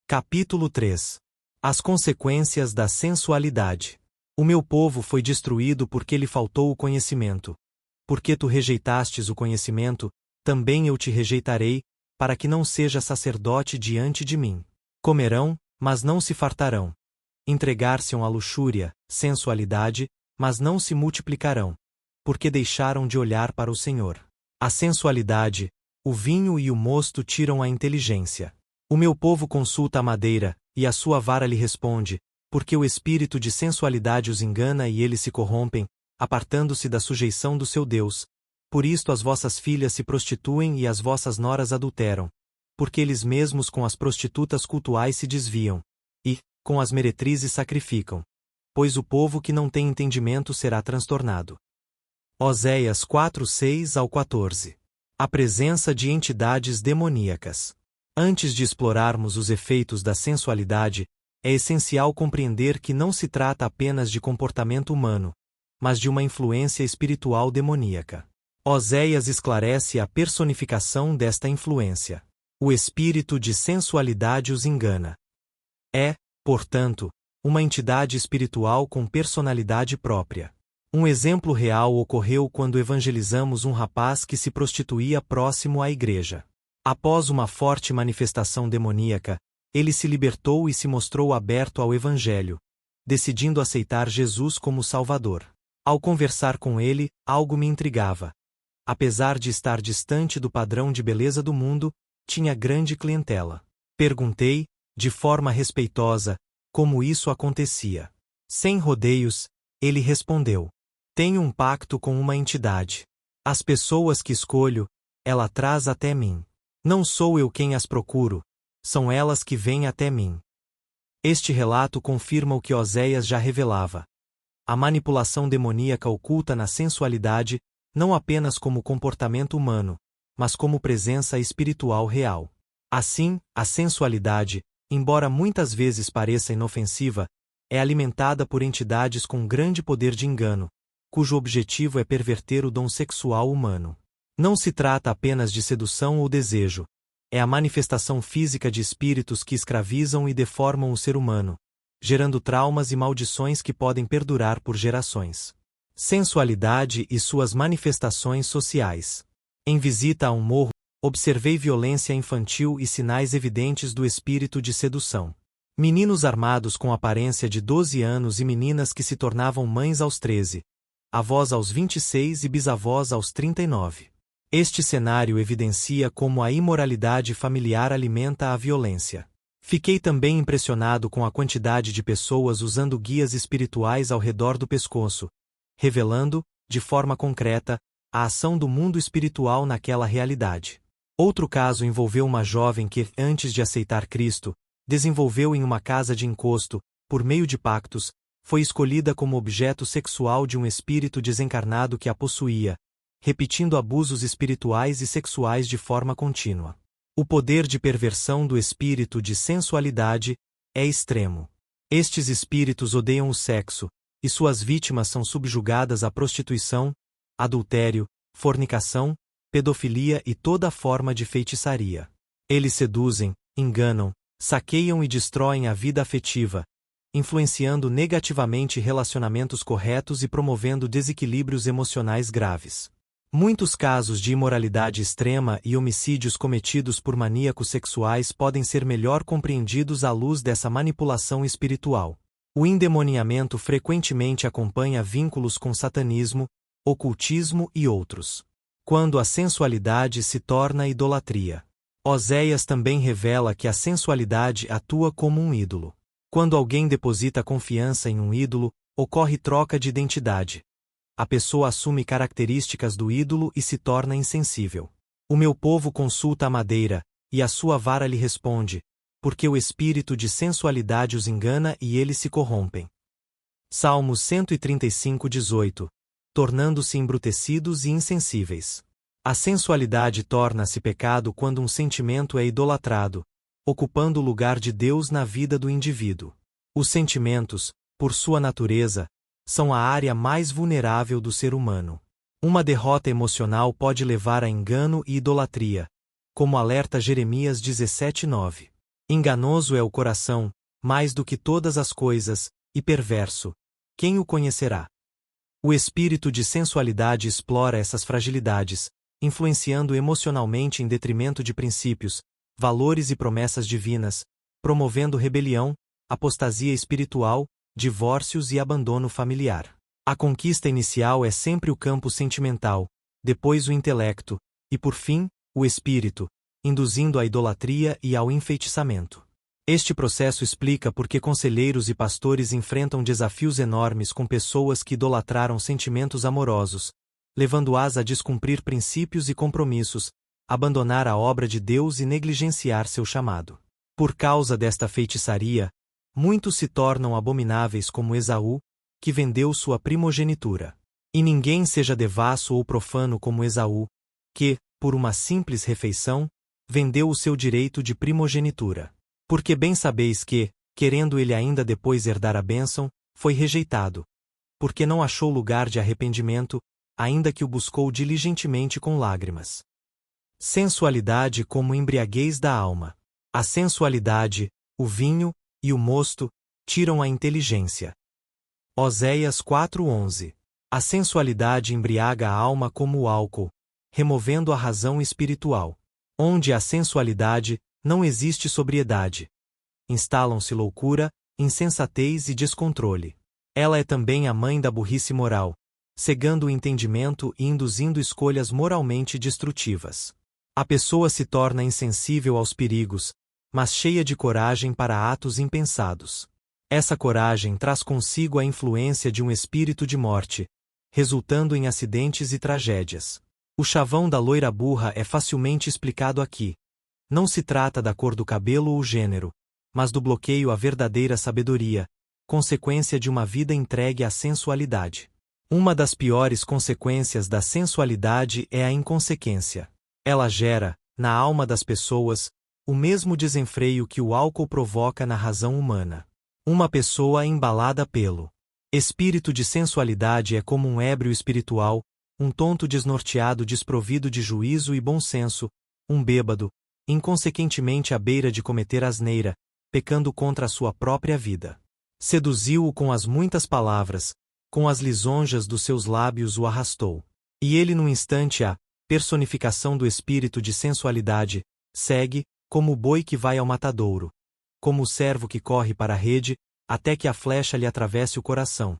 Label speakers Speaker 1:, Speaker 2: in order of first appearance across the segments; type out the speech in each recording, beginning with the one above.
Speaker 1: Capítulo 3. As consequências da sensualidade. O meu povo foi destruído porque lhe faltou o conhecimento. Porque tu rejeitastes o conhecimento, também eu te rejeitarei, para que não seja sacerdote diante de mim. Comerão, mas não se fartarão. Entregar-se-ão à luxúria, sensualidade, mas não se multiplicarão. Porque deixaram de olhar para o Senhor. A sensualidade, o vinho e o mosto tiram a inteligência. O meu povo consulta a madeira, e a sua vara lhe responde, porque o espírito de sensualidade os engana e eles se corrompem, apartando-se da sujeição do seu Deus. Por isto as vossas filhas se prostituem e as vossas noras adulteram. Porque eles mesmos com as prostitutas cultuais se desviam. E, com as meretrizes sacrificam. Pois o povo que não tem entendimento será transtornado. Oséias 4:6-14. A presença de entidades demoníacas. Antes de explorarmos os efeitos da sensualidade, é essencial compreender que não se trata apenas de comportamento humano, mas de uma influência espiritual demoníaca. Oséias esclarece a personificação desta influência. O espírito de sensualidade os engana. É, portanto, uma entidade espiritual com personalidade própria. Um exemplo real ocorreu quando evangelizamos um rapaz que se prostituía próximo à igreja. Após uma forte manifestação demoníaca, ele se libertou e se mostrou aberto ao Evangelho, decidindo aceitar Jesus como Salvador. Ao conversar com ele, algo me intrigava. Apesar de estar distante do padrão de beleza do mundo, tinha grande clientela. Perguntei, de forma respeitosa, como isso acontecia. Sem rodeios, ele respondeu: tenho um pacto com uma entidade. As pessoas que escolho, ela traz até mim. Não sou eu quem as procuro, são elas que vêm até mim. Este relato confirma o que Oséias já revelava. A manipulação demoníaca oculta na sensualidade, não apenas como comportamento humano, mas como presença espiritual real. Assim, a sensualidade, embora muitas vezes pareça inofensiva, é alimentada por entidades com grande poder de engano, cujo objetivo é perverter o dom sexual humano. Não se trata apenas de sedução ou desejo, é a manifestação física de espíritos que escravizam e deformam o ser humano, gerando traumas e maldições que podem perdurar por gerações. Sensualidade e suas manifestações sociais. Em visita a um morro, observei violência infantil e sinais evidentes do espírito de sedução. Meninos armados com aparência de 12 anos e meninas que se tornavam mães aos 13, avós aos 26 e bisavós aos 39. Este cenário evidencia como a imoralidade familiar alimenta a violência. Fiquei também impressionado com a quantidade de pessoas usando guias espirituais ao redor do pescoço, revelando, de forma concreta, a ação do mundo espiritual naquela realidade. Outro caso envolveu uma jovem que, antes de aceitar Cristo, desenvolveu em uma casa de encosto, por meio de pactos, foi escolhida como objeto sexual de um espírito desencarnado que a possuía, repetindo abusos espirituais e sexuais de forma contínua. O poder de perversão do espírito de sensualidade é extremo. Estes espíritos odeiam o sexo, e suas vítimas são subjugadas à prostituição, adultério, fornicação, pedofilia e toda forma de feitiçaria. Eles seduzem, enganam, saqueiam e destroem a vida afetiva, influenciando negativamente relacionamentos corretos e promovendo desequilíbrios emocionais graves. Muitos casos de imoralidade extrema e homicídios cometidos por maníacos sexuais podem ser melhor compreendidos à luz dessa manipulação espiritual. O endemoniamento frequentemente acompanha vínculos com satanismo, ocultismo e outros. Quando a sensualidade se torna idolatria. Oséias também revela que a sensualidade atua como um ídolo. Quando alguém deposita confiança em um ídolo, ocorre troca de identidade. A pessoa assume características do ídolo e se torna insensível. O meu povo consulta a madeira, e a sua vara lhe responde, porque o espírito de sensualidade os engana e eles se corrompem. Salmos 135:18. Tornando-se embrutecidos e insensíveis. A sensualidade torna-se pecado quando um sentimento é idolatrado, ocupando o lugar de Deus na vida do indivíduo. Os sentimentos, por sua natureza, são a área mais vulnerável do ser humano. Uma derrota emocional pode levar a engano e idolatria, como alerta Jeremias 17:9. Enganoso é o coração, mais do que todas as coisas, e perverso. Quem o conhecerá? O espírito de sensualidade explora essas fragilidades, influenciando emocionalmente em detrimento de princípios, valores e promessas divinas, promovendo rebelião, apostasia espiritual, divórcios e abandono familiar. A conquista inicial é sempre o campo sentimental, depois o intelecto, e por fim, o espírito, induzindo à idolatria e ao enfeitiçamento. Este processo explica por que conselheiros e pastores enfrentam desafios enormes com pessoas que idolatraram sentimentos amorosos, levando-as a descumprir princípios e compromissos, abandonar a obra de Deus e negligenciar seu chamado. Por causa desta feitiçaria, muitos se tornam abomináveis como Esaú, que vendeu sua primogenitura. E ninguém seja devasso ou profano como Esaú, que, por uma simples refeição, vendeu o seu direito de primogenitura. Porque bem sabeis que, querendo ele ainda depois herdar a bênção, foi rejeitado. Porque não achou lugar de arrependimento, ainda que o buscou diligentemente com lágrimas. Sensualidade como embriaguez da alma. A sensualidade, o vinho e o mosto tiram a inteligência. Oséias 4:11. A sensualidade embriaga a alma como o álcool, removendo a razão espiritual. Onde há sensualidade, não existe sobriedade. Instalam-se loucura, insensatez e descontrole. Ela é também a mãe da burrice moral, cegando o entendimento e induzindo escolhas moralmente destrutivas. A pessoa se torna insensível aos perigos, mas cheia de coragem para atos impensados. Essa coragem traz consigo a influência de um espírito de morte, resultando em acidentes e tragédias. O chavão da loira burra é facilmente explicado aqui. Não se trata da cor do cabelo ou gênero, mas do bloqueio à verdadeira sabedoria, consequência de uma vida entregue à sensualidade. Uma das piores consequências da sensualidade é a inconsequência. Ela gera, na alma das pessoas, o mesmo desenfreio que o álcool provoca na razão humana. Uma pessoa embalada pelo espírito de sensualidade é como um ébrio espiritual, um tonto desnorteado desprovido de juízo e bom senso, um bêbado, inconsequentemente à beira de cometer asneira, pecando contra a sua própria vida. Seduziu-o com as muitas palavras, com as lisonjas dos seus lábios o arrastou. E ele num instante a personificação do espírito de sensualidade, segue, como o boi que vai ao matadouro, como o servo que corre para a rede, até que a flecha lhe atravesse o coração,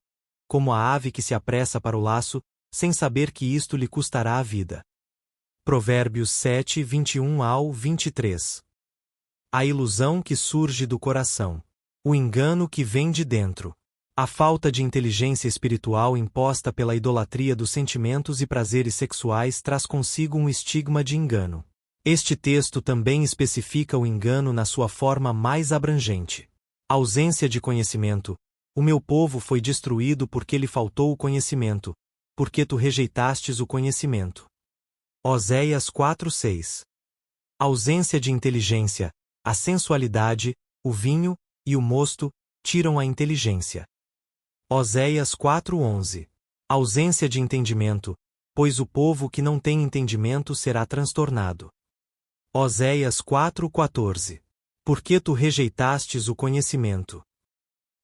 Speaker 1: como a ave que se apressa para o laço, sem saber que isto lhe custará a vida. Provérbios 7, 21 ao 23. A ilusão que surge do coração. O engano que vem de dentro. A falta de inteligência espiritual imposta pela idolatria dos sentimentos e prazeres sexuais traz consigo um estigma de engano. Este texto também especifica o engano na sua forma mais abrangente. Ausência de conhecimento. O meu povo foi destruído porque lhe faltou o conhecimento, porque tu rejeitastes o conhecimento. Oséias 4:6. Ausência de inteligência. A sensualidade, o vinho e o mosto tiram a inteligência. Oséias 4:11. Ausência de entendimento, pois o povo que não tem entendimento será transtornado. Oséias 4:14. Porque tu rejeitastes o conhecimento.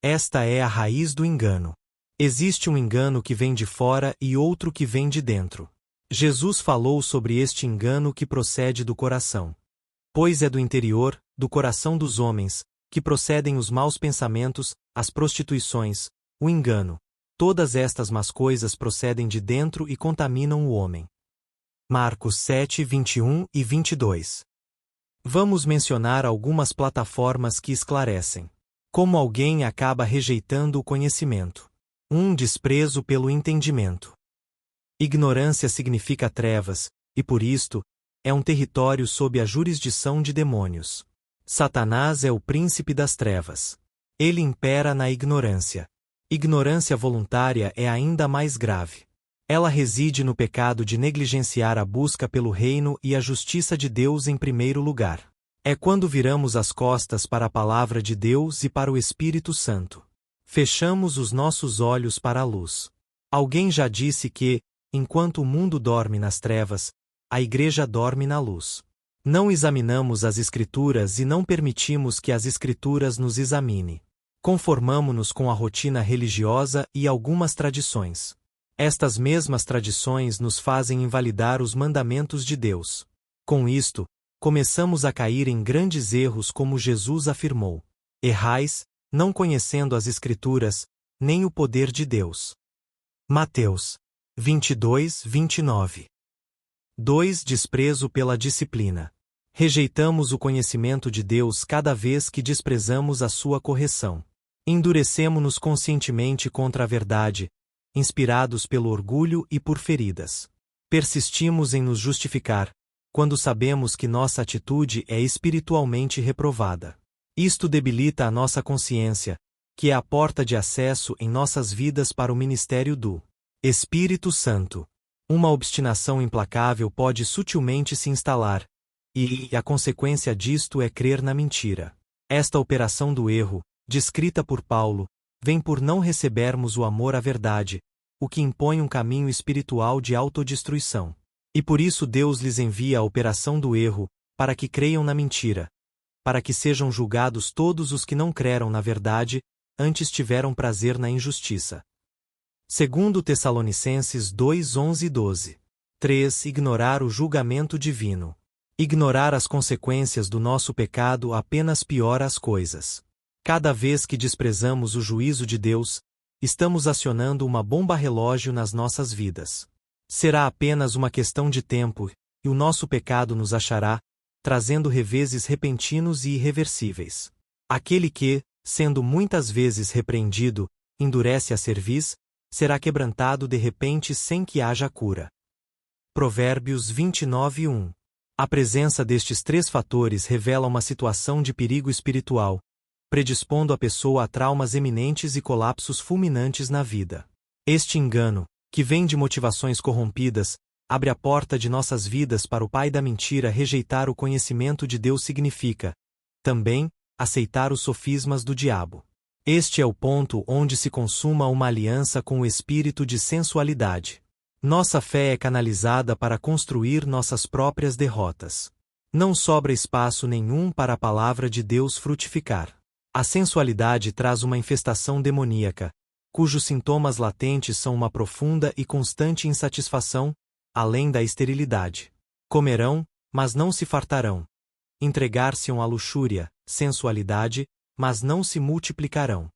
Speaker 1: Esta é a raiz do engano. Existe um engano que vem de fora e outro que vem de dentro. Jesus falou sobre este engano que procede do coração. Pois é do interior, do coração dos homens, que procedem os maus pensamentos, as prostituições, o engano. Todas estas más coisas procedem de dentro e contaminam o homem. Marcos 7, 21 e 22. Vamos mencionar algumas plataformas que esclarecem como alguém acaba rejeitando o conhecimento. Desprezo pelo entendimento. Ignorância significa trevas, e por isto, é um território sob a jurisdição de demônios. Satanás é o príncipe das trevas. Ele impera na ignorância. Ignorância voluntária é ainda mais grave. Ela reside no pecado de negligenciar a busca pelo reino e a justiça de Deus em primeiro lugar. É quando viramos as costas para a palavra de Deus e para o Espírito Santo. Fechamos os nossos olhos para a luz. Alguém já disse que, enquanto o mundo dorme nas trevas, a igreja dorme na luz. Não examinamos as Escrituras e não permitimos que as Escrituras nos examine. Conformamo-nos com a rotina religiosa e algumas tradições. Estas mesmas tradições nos fazem invalidar os mandamentos de Deus. Com isto, começamos a cair em grandes erros como Jesus afirmou. Errais, não conhecendo as Escrituras, nem o poder de Deus. Mateus 22, 29. 2. Desprezo pela disciplina. Rejeitamos o conhecimento de Deus cada vez que desprezamos a sua correção. Endurecemo-nos conscientemente contra a verdade, inspirados pelo orgulho e por feridas. Persistimos em nos justificar, quando sabemos que nossa atitude é espiritualmente reprovada. Isto debilita a nossa consciência, que é a porta de acesso em nossas vidas para o ministério do Espírito Santo. Uma obstinação implacável pode sutilmente se instalar, e a consequência disto é crer na mentira. Esta operação do erro, descrita por Paulo, vem por não recebermos o amor à verdade, o que impõe um caminho espiritual de autodestruição. E por isso Deus lhes envia a operação do erro, para que creiam na mentira, para que sejam julgados todos os que não creram na verdade, antes tiveram prazer na injustiça. Segundo Tessalonicenses 2, 11 e 12. 3. Ignorar o julgamento divino. Ignorar as consequências do nosso pecado apenas piora as coisas. Cada vez que desprezamos o juízo de Deus, estamos acionando uma bomba relógio nas nossas vidas. Será apenas uma questão de tempo, e o nosso pecado nos achará, trazendo reveses repentinos e irreversíveis. Aquele que, sendo muitas vezes repreendido, endurece a cerviz, será quebrantado de repente sem que haja cura. Provérbios 29, 1. A presença destes três fatores revela uma situação de perigo espiritual, predispondo a pessoa a traumas eminentes e colapsos fulminantes na vida. Este engano, que vem de motivações corrompidas, abre a porta de nossas vidas para o pai da mentira. Rejeitar o conhecimento de Deus significa, também, aceitar os sofismas do diabo. Este é o ponto onde se consuma uma aliança com o espírito de sensualidade. Nossa fé é canalizada para construir nossas próprias derrotas. Não sobra espaço nenhum para a palavra de Deus frutificar. A sensualidade traz uma infestação demoníaca, cujos sintomas latentes são uma profunda e constante insatisfação, além da esterilidade. Comerão, mas não se fartarão. Entregar-se-ão à luxúria, sensualidade, mas não se multiplicarão.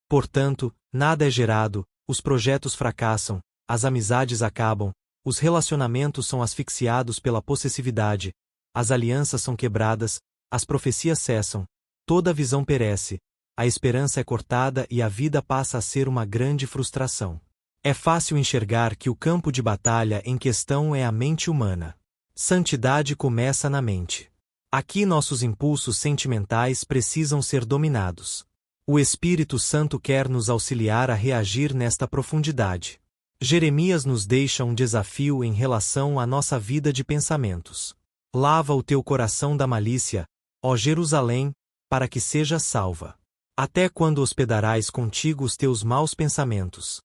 Speaker 1: Portanto, nada é gerado, os projetos fracassam, as amizades acabam, os relacionamentos são asfixiados pela possessividade, as alianças são quebradas, as profecias cessam, toda a visão perece, a esperança é cortada e a vida passa a ser uma grande frustração. É fácil enxergar que o campo de batalha em questão é a mente humana. Santidade começa na mente. Aqui nossos impulsos sentimentais precisam ser dominados. O Espírito Santo quer nos auxiliar a reagir nesta profundidade. Jeremias nos deixa um desafio em relação à nossa vida de pensamentos. Lava o teu coração da malícia, ó Jerusalém, para que seja salva. Até quando hospedarás contigo os teus maus pensamentos?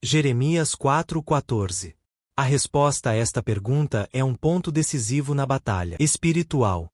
Speaker 1: Jeremias 4:14. A resposta a esta pergunta é um ponto decisivo na batalha espiritual.